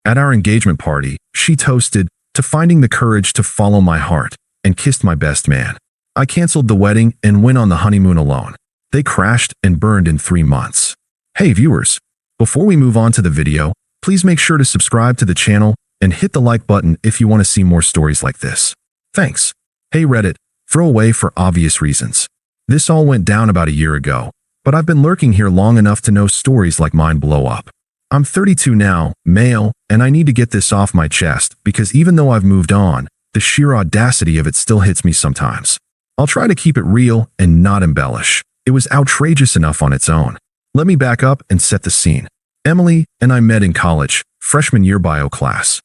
At our engagement party, she toasted to finding the courage to follow my heart and kissed my best man. I canceled the wedding and went on the honeymoon alone. They crashed and burned in 3 months. Hey viewers, before we move on to the video, please make sure to subscribe to the channel and hit the like button if you want to see more stories like this. Thanks. Hey Reddit, throw away for obvious reasons. This all went down about a year ago, but I've been lurking here long enough to know stories like mine blow up. I'm 32 now, male, and I need to get this off my chest because even though I've moved on, the sheer audacity of it still hits me sometimes. I'll try to keep it real and not embellish. It was outrageous enough on its own. Let me back up and set the scene. Emily and I met in college, freshman year bio class.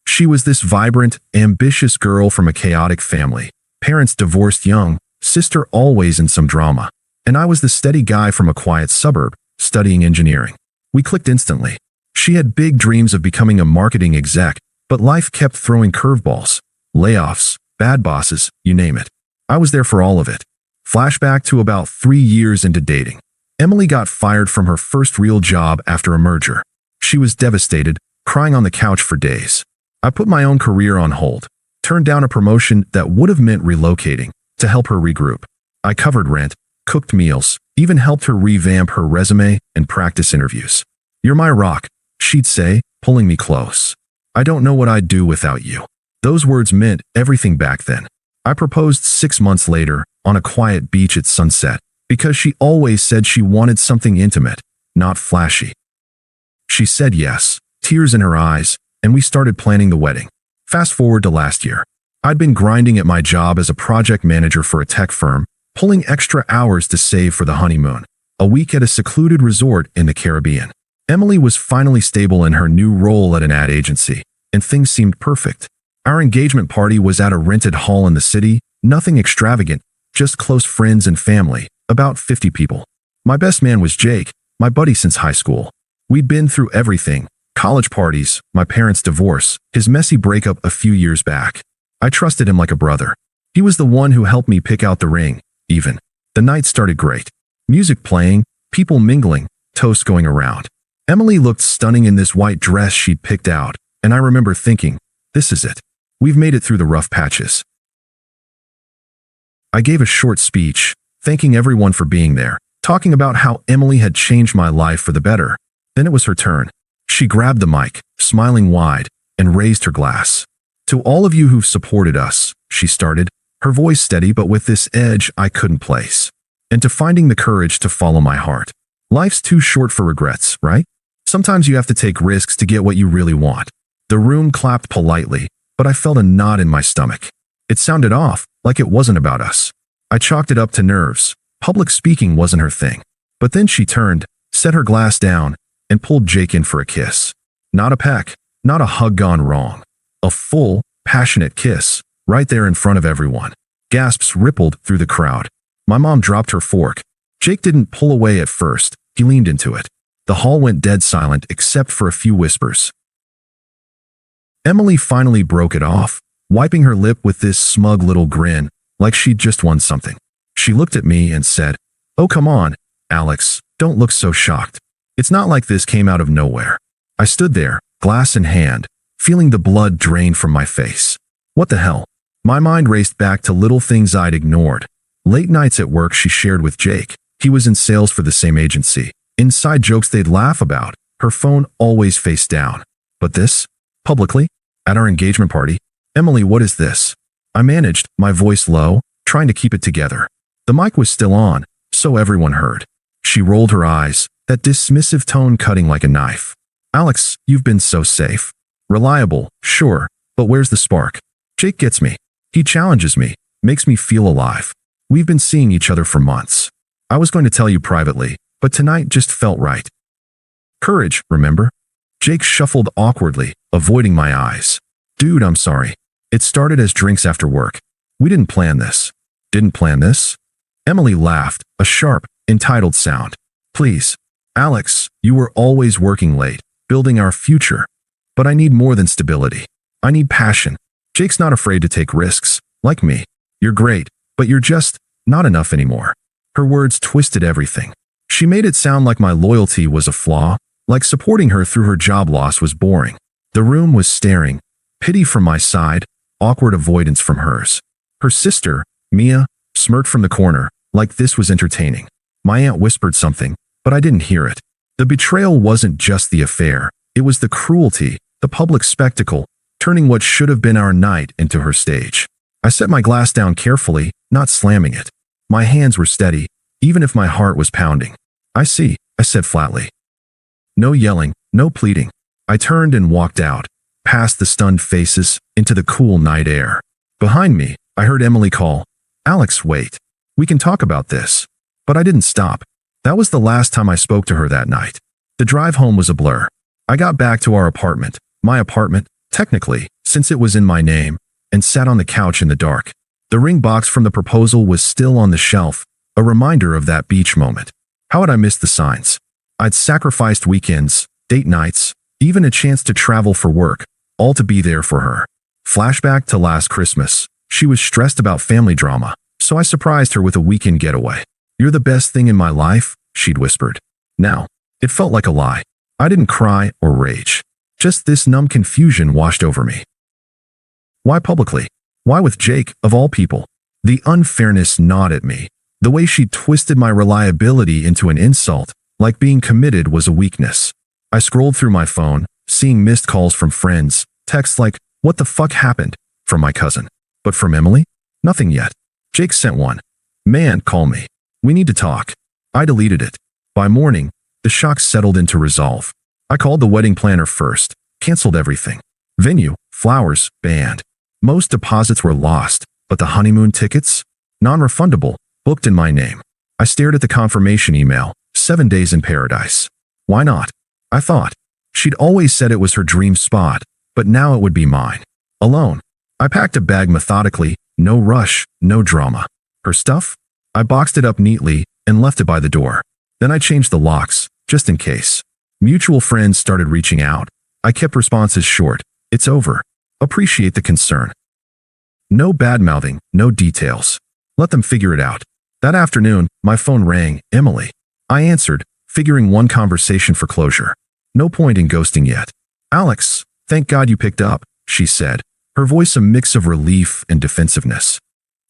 She was this vibrant, ambitious girl from a chaotic family. Parents divorced young, sister always in some drama. And I was the steady guy from a quiet suburb, studying engineering. We clicked instantly. She had big dreams of becoming a marketing exec, but life kept throwing curveballs. Layoffs, bad bosses, you name it. I was there for all of it. Flashback to about 3 years into dating. Emily got fired from her first real job after a merger. She was devastated, crying on the couch for days. I put my own career on hold, turned down a promotion that would have meant relocating to help her regroup. I covered rent, cooked meals, even helped her revamp her resume and practice interviews. You're my rock, she'd say, pulling me close. I don't know what I'd do without you. Those words meant everything back then. I proposed 6 months later on a quiet beach at sunset because she always said she wanted something intimate, not flashy. She said yes, tears in her eyes, and we started planning the wedding. Fast forward to last year. I'd been grinding at my job as a project manager for a tech firm, pulling extra hours to save for the honeymoon, a week at a secluded resort in the Caribbean. Emily was finally stable in her new role at an ad agency, and things seemed perfect. Our engagement party was at a rented hall in the city, nothing extravagant, just close friends and family, about 50 people. My best man was Jake, my buddy since high school. We'd been through everything, college parties, my parents' divorce, his messy breakup a few years back. I trusted him like a brother. He was the one who helped me pick out the ring, even. The night started great. Music playing, people mingling, toasts going around. Emily looked stunning in this white dress she'd picked out, and I remember thinking, this is it. We've made it through the rough patches. I gave a short speech, thanking everyone for being there, talking about how Emily had changed my life for the better. Then it was her turn. She grabbed the mic, smiling wide, and raised her glass. To all of you who've supported us, she started, her voice steady but with this edge I couldn't place. And to finding the courage to follow my heart. Life's too short for regrets, right? Sometimes you have to take risks to get what you really want. The room clapped politely, but I felt a knot in my stomach. It sounded off, like it wasn't about us. I chalked it up to nerves. Public speaking wasn't her thing. But then she turned, set her glass down, and pulled Jake in for a kiss. Not a peck, not a hug gone wrong. A full, passionate kiss, right there in front of everyone. Gasps rippled through the crowd. My mom dropped her fork. Jake didn't pull away at first, he leaned into it. The hall went dead silent except for a few whispers. Emily finally broke it off, wiping her lip with this smug little grin, like she'd just won something. She looked at me and said, "Oh come on, Alex, don't look so shocked. It's not like this came out of nowhere." I stood there, glass in hand, feeling the blood drain from my face. What the hell? My mind raced back to little things I'd ignored. Late nights at work she shared with Jake. He was in sales for the same agency. Inside jokes they'd laugh about. Her phone always face down. But this? Publicly? At our engagement party? Emily, what is this? I managed, my voice low, trying to keep it together. The mic was still on, so everyone heard. She rolled her eyes, that dismissive tone cutting like a knife. Alex, you've been so safe. Reliable, sure, but where's the spark? Jake gets me. He challenges me, makes me feel alive. We've been seeing each other for months. I was going to tell you privately, but tonight just felt right. Courage, remember? Jake shuffled awkwardly, avoiding my eyes. Dude, I'm sorry. It started as drinks after work. We didn't plan this. Didn't plan this? Emily laughed, a sharp, entitled sound. Please. Alex, you were always working late, building our future. But I need more than stability. I need passion. Jake's not afraid to take risks, like me. You're great, but you're just not enough anymore. Her words twisted everything. She made it sound like my loyalty was a flaw, like supporting her through her job loss was boring. The room was staring, pity from my side, awkward avoidance from hers. Her sister, Mia, smirked from the corner, like this was entertaining. My aunt whispered something, but I didn't hear it. The betrayal wasn't just the affair, it was the cruelty, the public spectacle, turning what should have been our night into her stage. I set my glass down carefully, not slamming it. My hands were steady, even if my heart was pounding. I see, I said flatly. No yelling, no pleading. I turned and walked out, past the stunned faces, into the cool night air. Behind me, I heard Emily call, "Alex, wait. We can talk about this." But I didn't stop. That was the last time I spoke to her that night. The drive home was a blur. I got back to our apartment, my apartment, technically, since it was in my name, and sat on the couch in the dark. The ring box from the proposal was still on the shelf, a reminder of that beach moment. How had I missed the signs? I'd sacrificed weekends, date nights, even a chance to travel for work, all to be there for her. Flashback to last Christmas. She was stressed about family drama, so I surprised her with a weekend getaway. "You're the best thing in my life," she'd whispered. Now, it felt like a lie. I didn't cry or rage. Just this numb confusion washed over me. Why publicly? Why with Jake, of all people? The unfairness gnawed at me. The way she twisted my reliability into an insult, like being committed was a weakness. I scrolled through my phone, seeing missed calls from friends, texts like, "What the fuck happened?" from my cousin. But from Emily? Nothing yet. Jake sent one. "Man, call me. We need to talk." I deleted it. By morning, the shock settled into resolve. I called the wedding planner first, canceled everything. Venue, flowers, band. Most deposits were lost, but the honeymoon tickets? Non-refundable, booked in my name. I stared at the confirmation email, 7 days in paradise. Why not? I thought. She'd always said it was her dream spot, but now it would be mine. Alone. I packed a bag methodically, no rush, no drama. Her stuff? I boxed it up neatly and left it by the door. Then I changed the locks, just in case. Mutual friends started reaching out. I kept responses short. "It's over. Appreciate the concern." No bad-mouthing, no details. Let them figure it out. That afternoon, my phone rang. Emily. I answered, figuring one conversation for closure. No point in ghosting yet. "Alex, thank God you picked up," she said, her voice a mix of relief and defensiveness.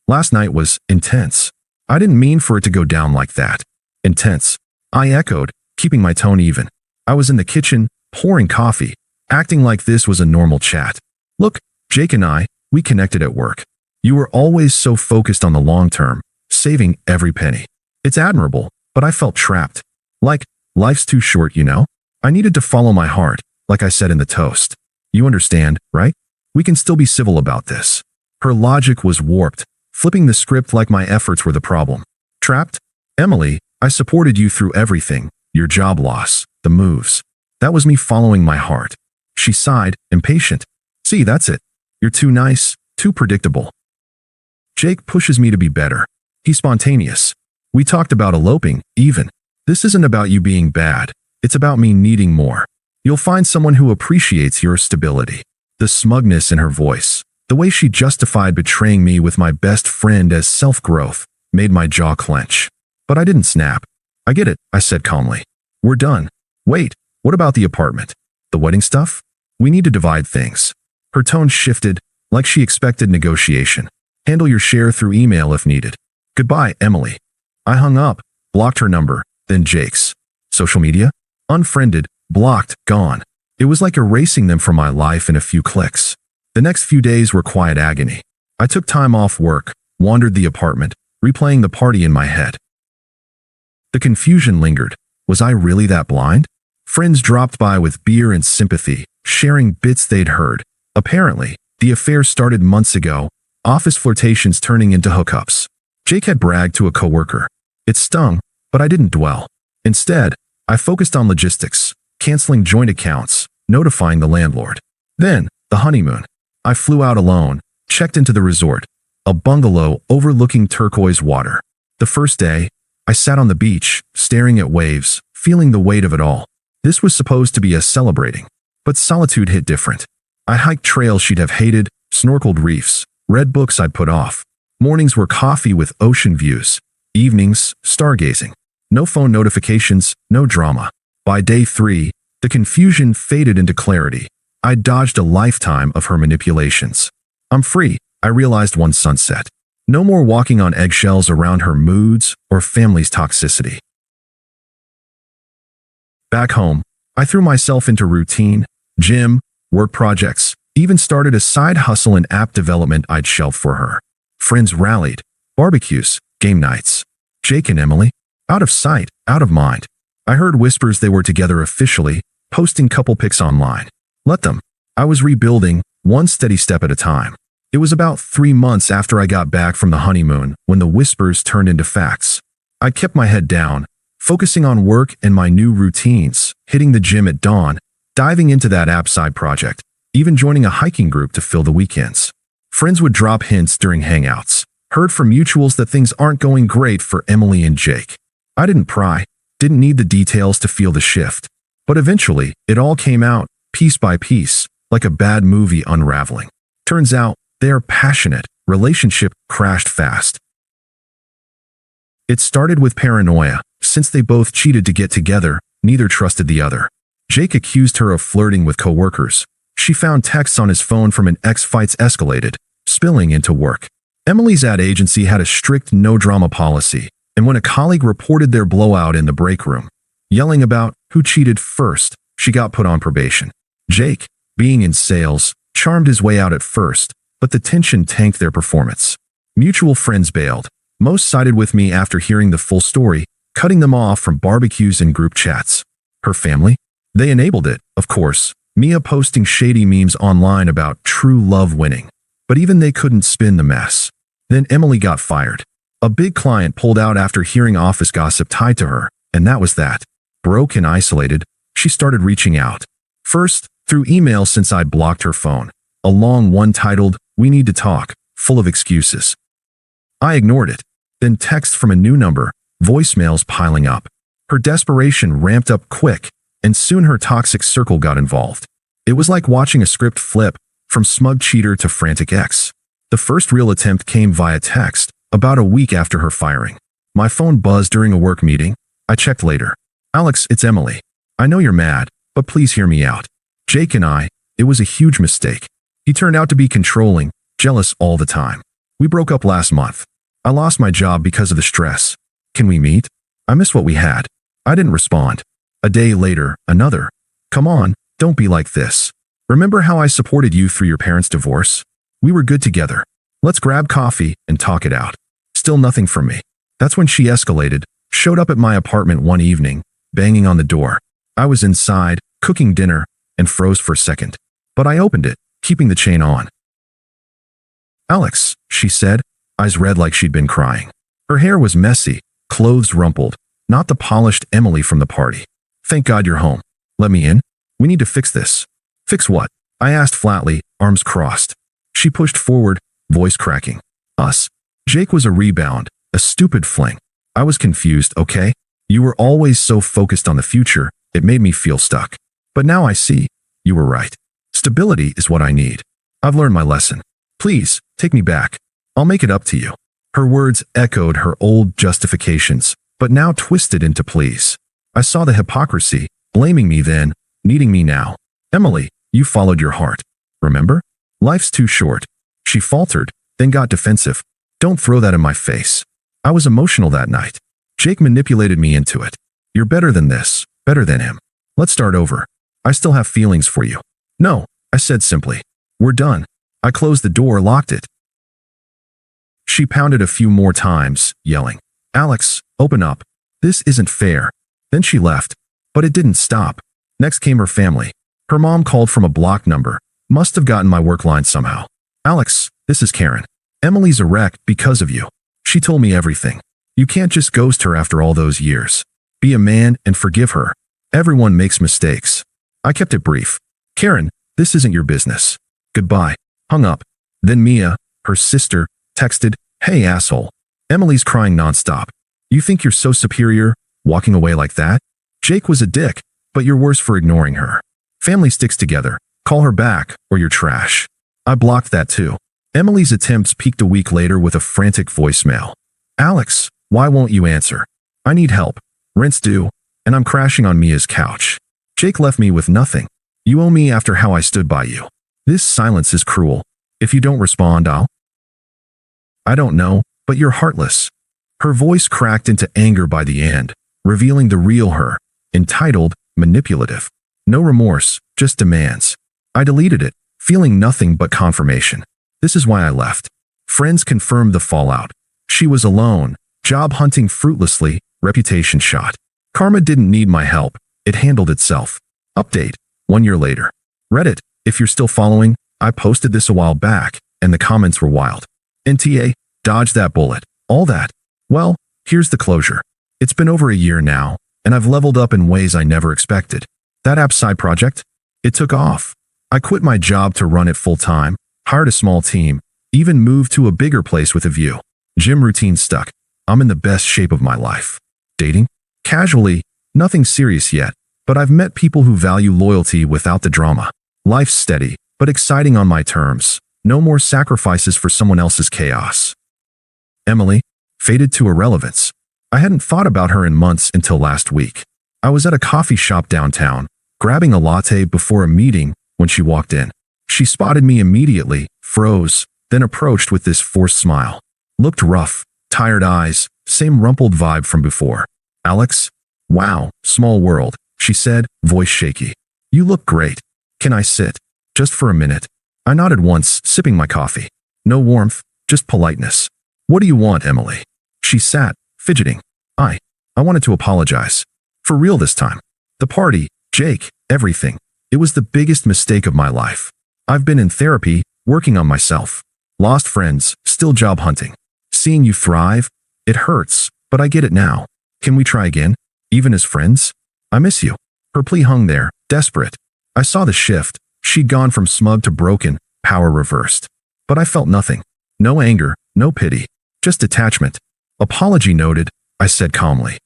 "Last night was intense. I didn't mean for it to go down like that." "Intense," I echoed, keeping my tone even. I was in the kitchen, pouring coffee, acting like this was a normal chat. "Look, Jake and we connected at work. You were always so focused on the long term, saving every penny. It's admirable, but I felt trapped. Like, life's too short, you know? I needed to follow my heart, like I said in the toast. You understand, right? We can still be civil about this." Her logic was warped, flipping the script like my efforts were the problem. Trapped? "Emily, I supported you through everything, your job loss, the moves. That was me following my heart." She sighed, impatient. "See, that's it. You're too nice, too predictable." Jake pushes me to be better. He's spontaneous. We talked about eloping, even. "This isn't about you being bad. It's about me needing more. You'll find someone who appreciates your stability." The smugness in her voice, the way she justified betraying me with my best friend as self-growth, made my jaw clench. But I didn't snap. "I get it," I said calmly. "We're done. Wait, what about the apartment? The wedding stuff? We need to divide things." Her tone shifted, like she expected negotiation. "Handle your share through email if needed. Goodbye, Emily." I hung up, blocked her number, then Jake's. Social media? Unfriended, blocked, gone. It was like erasing them from my life in a few clicks. The next few days were quiet agony. I took time off work, wandered the apartment, replaying the party in my head. The confusion lingered. Was I really that blind? Friends dropped by with beer and sympathy, sharing bits they'd heard. Apparently, the affair started months ago, office flirtations turning into hookups. Jake had bragged to a coworker. It stung, but I didn't dwell. Instead, I focused on logistics, canceling joint accounts, notifying the landlord. Then, the honeymoon. I flew out alone, checked into the resort, a bungalow overlooking turquoise water. The first day, I sat on the beach, staring at waves, feeling the weight of it all. This was supposed to be a celebrating, but solitude hit different. I hiked trails she'd have hated, snorkeled reefs, read books I'd put off. Mornings were coffee with ocean views. Evenings, stargazing. No phone notifications, no drama. By day 3, the confusion faded into clarity. I dodged a lifetime of her manipulations. I'm free, I realized one sunset. No more walking on eggshells around her moods or family's toxicity. Back home, I threw myself into routine, gym, work projects, even started a side hustle in app development I'd shelved for her. Friends rallied, barbecues, game nights. Jake and Emily, out of sight, out of mind. I heard whispers they were together officially, posting couple pics online. Let them. I was rebuilding, one steady step at a time. It was about 3 months after I got back from the honeymoon when the whispers turned into facts. I kept my head down, focusing on work and my new routines, hitting the gym at dawn, diving into that app side project, even joining a hiking group to fill the weekends. Friends would drop hints during hangouts. Heard from mutuals that things aren't going great for Emily and Jake. I didn't pry, didn't need the details to feel the shift. But eventually, it all came out, piece by piece, like a bad movie unraveling. Turns out, they are passionate. Relationship crashed fast. It started with paranoia. Since they both cheated to get together, neither trusted the other. Jake accused her of flirting with coworkers. She found texts on his phone from an ex. Fights escalated, spilling into work. Emily's ad agency had a strict no-drama policy, and when a colleague reported their blowout in the break room, yelling about who cheated first, she got put on probation. Jake, being in sales, charmed his way out at first, but the tension tanked their performance. Mutual friends bailed. Most sided with me after hearing the full story, cutting them off from barbecues and group chats. Her family? They enabled it, of course, Mia posting shady memes online about true love winning. But even they couldn't spin the mess. Then Emily got fired. A big client pulled out after hearing office gossip tied to her, and that was that. Broke and isolated, she started reaching out. First, through email since I'd blocked her phone. A long one titled, "We Need to Talk," full of excuses. I ignored it. Then text from a new number, voicemails piling up. Her desperation ramped up quick, and soon her toxic circle got involved. It was like watching a script flip, from smug cheater to frantic ex. The first real attempt came via text, about a week after her firing. My phone buzzed during a work meeting. I checked later. "Alex, it's Emily. I know you're mad, but please hear me out. Jake and I, it was a huge mistake. He turned out to be controlling, jealous all the time. We broke up last month. I lost my job because of the stress. Can we meet? I miss what we had." I didn't respond. A day later, another. "Come on, don't be like this. Remember how I supported you through your parents' divorce? We were good together. Let's grab coffee and talk it out." Still nothing from me. That's when she escalated, showed up at my apartment one evening, banging on the door. I was inside, cooking dinner, and froze for a second. But I opened it, keeping the chain on. "Alex," she said, eyes red like she'd been crying. Her hair was messy, clothes rumpled, not the polished Emily from the party. "Thank God you're home. Let me in. We need to fix this." "Fix what?" I asked flatly, arms crossed. She pushed forward, voice cracking. "Us. Jake was a rebound, a stupid fling. I was confused, okay? You were always so focused on the future, it made me feel stuck. But now I see. You were right. Stability is what I need. I've learned my lesson. Please, take me back. I'll make it up to you." Her words echoed her old justifications, but now twisted into pleas. I saw the hypocrisy, blaming me then, needing me now. "Emily, you followed your heart. Remember? Life's too short." She faltered, then got defensive. "Don't throw that in my face." I was emotional that night. Jake manipulated me into it. "You're better than this, better than him. Let's start over. I still have feelings for you." "No," I said simply. "We're done." I closed the door, locked it. She pounded a few more times, yelling, "Alex, open up. This isn't fair." Then she left. But it didn't stop. Next came her family. Her mom called from a blocked number. Must have gotten my work line somehow. "Alex, this is Karen. Emily's a wreck because of you. She told me everything. You can't just ghost her after all those years. Be a man and forgive her. Everyone makes mistakes." I kept it brief. "Karen, this isn't your business. Goodbye." Hung up. Then Mia, her sister, texted, "Hey asshole. Emily's crying nonstop. You think you're so superior, walking away like that? Jake was a dick, but you're worse for ignoring her. Family sticks together. Call her back, or you're trash." I blocked that too. Emily's attempts peaked a week later with a frantic voicemail. "Alex, why won't you answer? I need help. Rent's due, and I'm crashing on Mia's couch. Jake left me with nothing. You owe me after how I stood by you. This silence is cruel. If you don't respond, I don't know, but you're heartless. Her voice cracked into anger by the end, revealing the real her, entitled, manipulative. No remorse, just demands. I deleted it, feeling nothing but confirmation. This is why I left. Friends confirmed the fallout. She was alone, job hunting fruitlessly, reputation shot. Karma didn't need my help. It handled itself. Update, 1 year later. Reddit, if you're still following, I posted this a while back, and the comments were wild. NTA, dodge that bullet. All that. Well, here's the closure. It's been over a year now, and I've leveled up in ways I never expected. That app side project? It took off. I quit my job to run it full-time, hired a small team, even moved to a bigger place with a view. Gym routine stuck. I'm in the best shape of my life. Dating? Casually, nothing serious yet, but I've met people who value loyalty without the drama. Life's steady, but exciting on my terms. No more sacrifices for someone else's chaos. Emily, faded to irrelevance. I hadn't thought about her in months until last week. I was at a coffee shop downtown, grabbing a latte before a meeting when she walked in. She spotted me immediately, froze, then approached with this forced smile. Looked rough, tired eyes, same rumpled vibe from before. Alex? Wow, small world, she said, voice shaky. You look great. Can I sit? Just for a minute. I nodded once, sipping my coffee. No warmth, just politeness. What do you want, Emily? She sat, fidgeting. I wanted to apologize. For real this time. The party, Jake, everything. It was the biggest mistake of my life. I've been in therapy, working on myself. Lost friends, still job hunting. Seeing you thrive, it hurts, but I get it now. Can we try again? Even as friends? I miss you. Her plea hung there, desperate. I saw the shift. She'd gone from smug to broken, power reversed. But I felt nothing. No anger, no pity. Just detachment. Apology noted, I said calmly.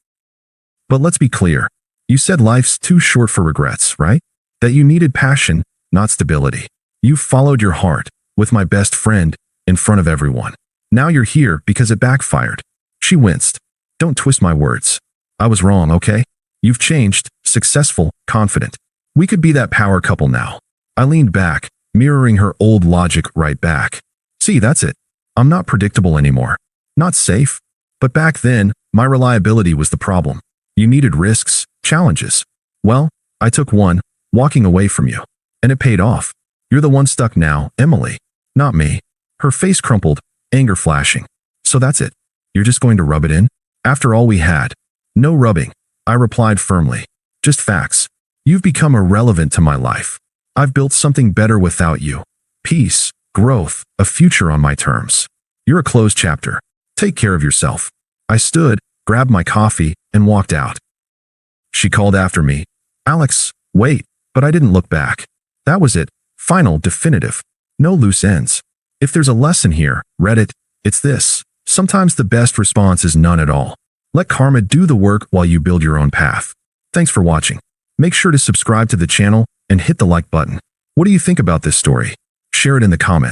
But let's be clear. You said life's too short for regrets, right? That you needed passion, not stability. You followed your heart, with my best friend, in front of everyone. Now you're here because it backfired. She winced. Don't twist my words. I was wrong, okay? You've changed, successful, confident. We could be that power couple now. I leaned back, mirroring her old logic right back. See, that's it. I'm not predictable anymore. Not safe. But back then, my reliability was the problem. You needed risks, challenges. Well, I took one, walking away from you. And it paid off. You're the one stuck now, Emily. Not me. Her face crumpled, anger flashing. So that's it. You're just going to rub it in? After all we had. No rubbing. I replied firmly. Just facts. You've become irrelevant to my life. I've built something better without you. Peace, growth, a future on my terms. You're a closed chapter. Take care of yourself. I stood, grabbed my coffee, and walked out. She called after me. Alex, wait, but I didn't look back. That was it. Final, definitive. No loose ends. If there's a lesson here, Reddit, it's this. Sometimes the best response is none at all. Let karma do the work while you build your own path. Thanks for watching. Make sure to subscribe to the channel and hit the like button. What do you think about this story? Share it in the comments.